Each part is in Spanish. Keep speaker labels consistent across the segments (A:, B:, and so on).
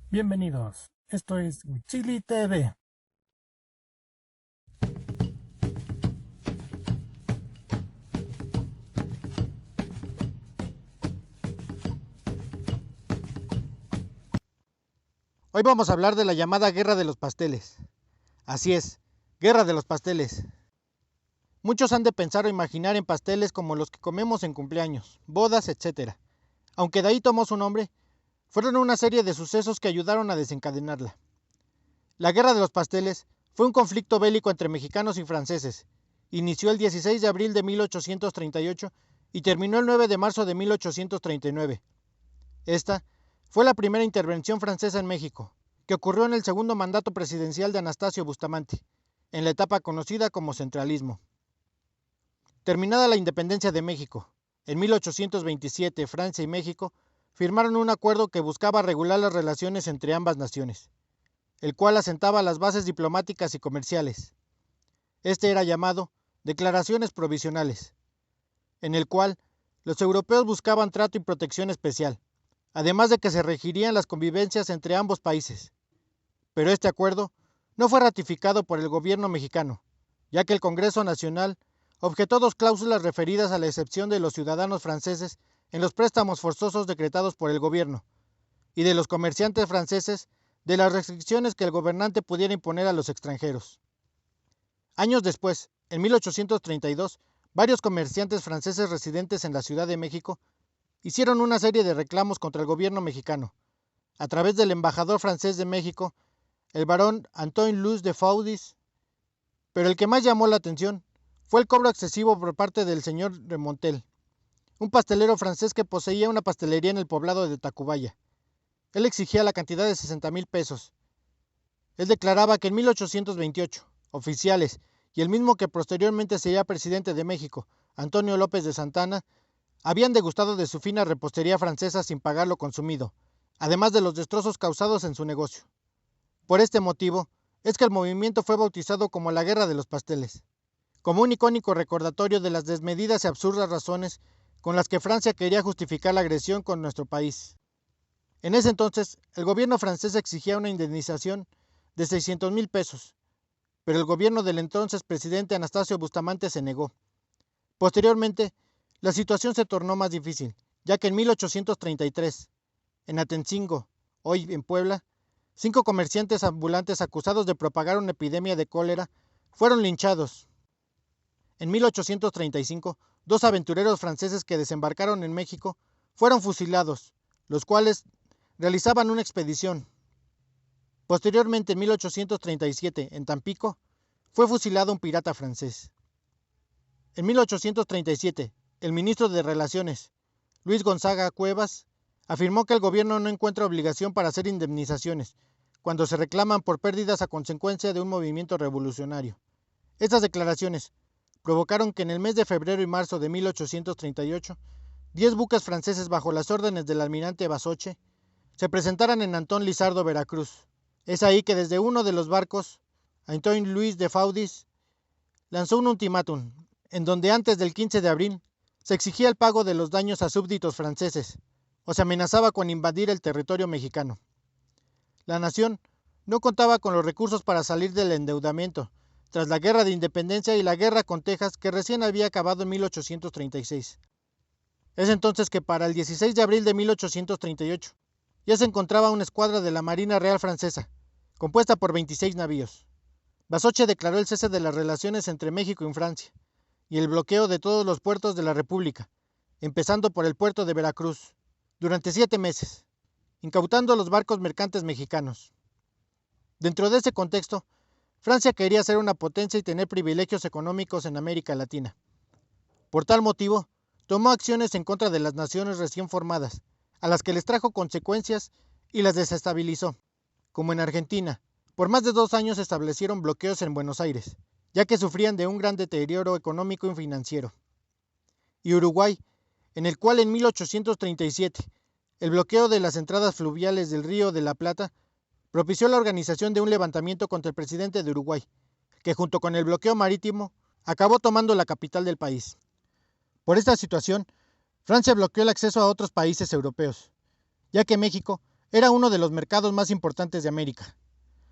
A: Bienvenidos, esto es Chili TV.
B: Hoy vamos a hablar de la llamada Guerra de los Pasteles. Así es, Guerra de los Pasteles. Muchos han de pensar o imaginar en pasteles como los que comemos en cumpleaños, bodas, etc. Aunque de ahí tomó su nombre, fueron una serie de sucesos que ayudaron a desencadenarla. La Guerra de los Pasteles fue un conflicto bélico entre mexicanos y franceses. Inició el 16 de abril de 1838 y terminó el 9 de marzo de 1839. Esta fue la primera intervención francesa en México, que ocurrió en el segundo mandato presidencial de Anastasio Bustamante, en la etapa conocida como centralismo. Terminada la independencia de México, en 1827 Francia y México firmaron un acuerdo que buscaba regular las relaciones entre ambas naciones, el cual asentaba las bases diplomáticas y comerciales. Este era llamado Declaraciones Provisionales, en el cual los europeos buscaban trato y protección especial, además de que se regirían las convivencias entre ambos países. Pero este acuerdo no fue ratificado por el gobierno mexicano, ya que el Congreso Nacional objetó dos cláusulas referidas a la excepción de los ciudadanos franceses en los préstamos forzosos decretados por el gobierno, y de los comerciantes franceses de las restricciones que el gobernante pudiera imponer a los extranjeros. Años después, en 1832, varios comerciantes franceses residentes en la Ciudad de México hicieron una serie de reclamos contra el gobierno mexicano, a través del embajador francés de México, el barón Antoine-Louis de Faudis, pero el que más llamó la atención fue el cobro excesivo por parte del señor Remontel, un pastelero francés que poseía una pastelería en el poblado de Tacubaya. Él exigía la cantidad de 60,000 pesos. Él declaraba que en 1828, oficiales y el mismo que posteriormente sería presidente de México, Antonio López de Santana, habían degustado de su fina repostería francesa sin pagar lo consumido, además de los destrozos causados en su negocio. Por este motivo, es que el movimiento fue bautizado como la Guerra de los Pasteles, como un icónico recordatorio de las desmedidas y absurdas razones con las que Francia quería justificar la agresión con nuestro país. En ese entonces, el gobierno francés exigía una indemnización de 600,000 pesos, pero el gobierno del entonces presidente Anastasio Bustamante se negó. Posteriormente, la situación se tornó más difícil, ya que en 1833, en Atencingo, hoy en Puebla, 5 comerciantes ambulantes acusados de propagar una epidemia de cólera fueron linchados. En 1835, 2 aventureros franceses que desembarcaron en México fueron fusilados, los cuales realizaban una expedición. Posteriormente, en 1837, en Tampico, fue fusilado un pirata francés. En 1837, el ministro de Relaciones, Luis Gonzaga Cuevas, afirmó que el gobierno no encuentra obligación para hacer indemnizaciones cuando se reclaman por pérdidas a consecuencia de un movimiento revolucionario. Estas declaraciones provocaron que en el mes de febrero y marzo de 1838, 10 buques franceses bajo las órdenes del almirante Basoche se presentaran en Antón Lizardo, Veracruz. Es ahí que desde uno de los barcos, Antoine-Louis de Faudis lanzó un ultimátum, en donde antes del 15 de abril se exigía el pago de los daños a súbditos franceses, o se amenazaba con invadir el territorio mexicano. La nación no contaba con los recursos para salir del endeudamiento, tras la Guerra de Independencia y la guerra con Texas que recién había acabado en 1836. Es entonces que para el 16 de abril de 1838 ya se encontraba una escuadra de la Marina Real Francesa, compuesta por 26 navíos. Basoche declaró el cese de las relaciones entre México y Francia, y el bloqueo de todos los puertos de la República, empezando por el puerto de Veracruz, durante 7 meses, incautando los barcos mercantes mexicanos. Dentro de ese contexto, Francia quería ser una potencia y tener privilegios económicos en América Latina. Por tal motivo, tomó acciones en contra de las naciones recién formadas, a las que les trajo consecuencias y las desestabilizó, como en Argentina. Por más de 2 años establecieron bloqueos en Buenos Aires, ya que sufrían de un gran deterioro económico y financiero. Y Uruguay, en el cual en 1837 el bloqueo de las entradas fluviales del Río de la Plata propició la organización de un levantamiento contra el presidente de Uruguay, que junto con el bloqueo marítimo acabó tomando la capital del país. Por esta situación, Francia bloqueó el acceso a otros países europeos, ya que México era uno de los mercados más importantes de América.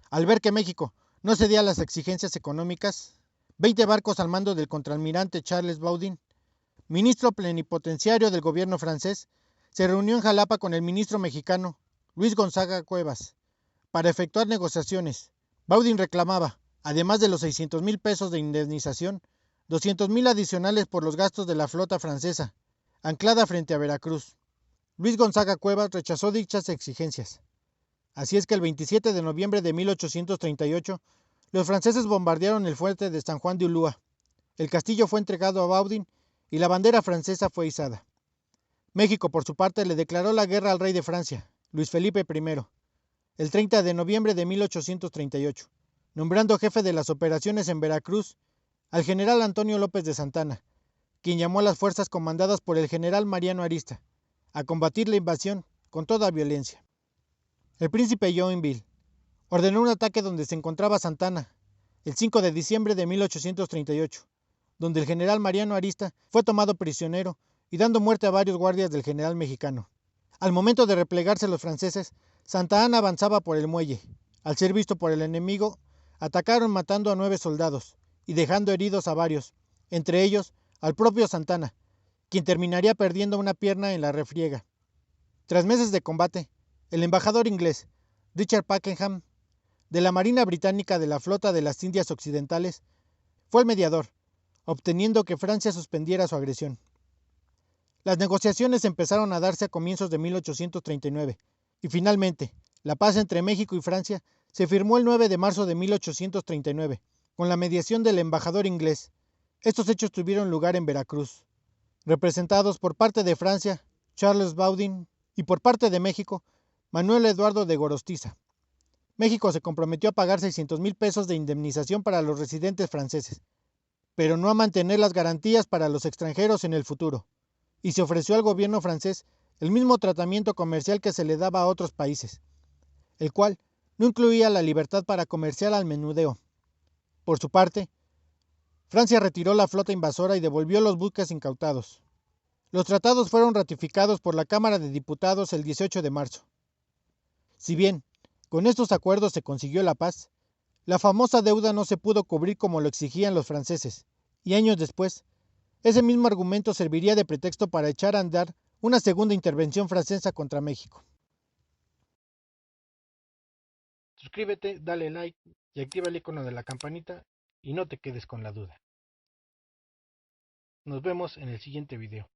B: Al ver que México no cedía a las exigencias económicas, 20 barcos al mando del contraalmirante Charles Baudin, ministro plenipotenciario del gobierno francés, se reunió en Jalapa con el ministro mexicano Luis Gonzaga Cuevas para efectuar negociaciones. Baudin reclamaba, además de los 600,000 pesos de indemnización, 200,000 adicionales por los gastos de la flota francesa, anclada frente a Veracruz. Luis Gonzaga Cuevas rechazó dichas exigencias. Así es que el 27 de noviembre de 1838, los franceses bombardearon el fuerte de San Juan de Ulúa. El castillo fue entregado a Baudin y la bandera francesa fue izada. México, por su parte, le declaró la guerra al rey de Francia, Luis Felipe I, el 30 de noviembre de 1838, nombrando jefe de las operaciones en Veracruz al general Antonio López de Santana, quien llamó a las fuerzas comandadas por el general Mariano Arista a combatir la invasión con toda violencia. El príncipe Joinville ordenó un ataque donde se encontraba Santana, el 5 de diciembre de 1838, donde el general Mariano Arista fue tomado prisionero y dando muerte a varios guardias del general mexicano. Al momento de replegarse los franceses, Santa Anna avanzaba por el muelle. Al ser visto por el enemigo, atacaron matando a 9 soldados y dejando heridos a varios, entre ellos al propio Santana, quien terminaría perdiendo una pierna en la refriega. Tras meses de combate, el embajador inglés, Richard Pakenham, de la Marina Británica de la Flota de las Indias Occidentales, fue el mediador, obteniendo que Francia suspendiera su agresión. Las negociaciones empezaron a darse a comienzos de 1839 y finalmente, la paz entre México y Francia se firmó el 9 de marzo de 1839, con la mediación del embajador inglés. Estos hechos tuvieron lugar en Veracruz. Representados por parte de Francia, Charles Baudin, y por parte de México, Manuel Eduardo de Gorostiza. México se comprometió a pagar 600,000 pesos de indemnización para los residentes franceses, pero no a mantener las garantías para los extranjeros en el futuro, y se ofreció al gobierno francés el mismo tratamiento comercial que se le daba a otros países, el cual no incluía la libertad para comerciar al menudeo. Por su parte, Francia retiró la flota invasora y devolvió los buques incautados. Los tratados fueron ratificados por la Cámara de Diputados el 18 de marzo. Si bien con estos acuerdos se consiguió la paz, la famosa deuda no se pudo cubrir como lo exigían los franceses, y años después, ese mismo argumento serviría de pretexto para echar a andar una segunda intervención francesa contra México. Suscríbete, dale like y activa el icono de la campanita y no te quedes con la duda. Nos vemos en el siguiente video.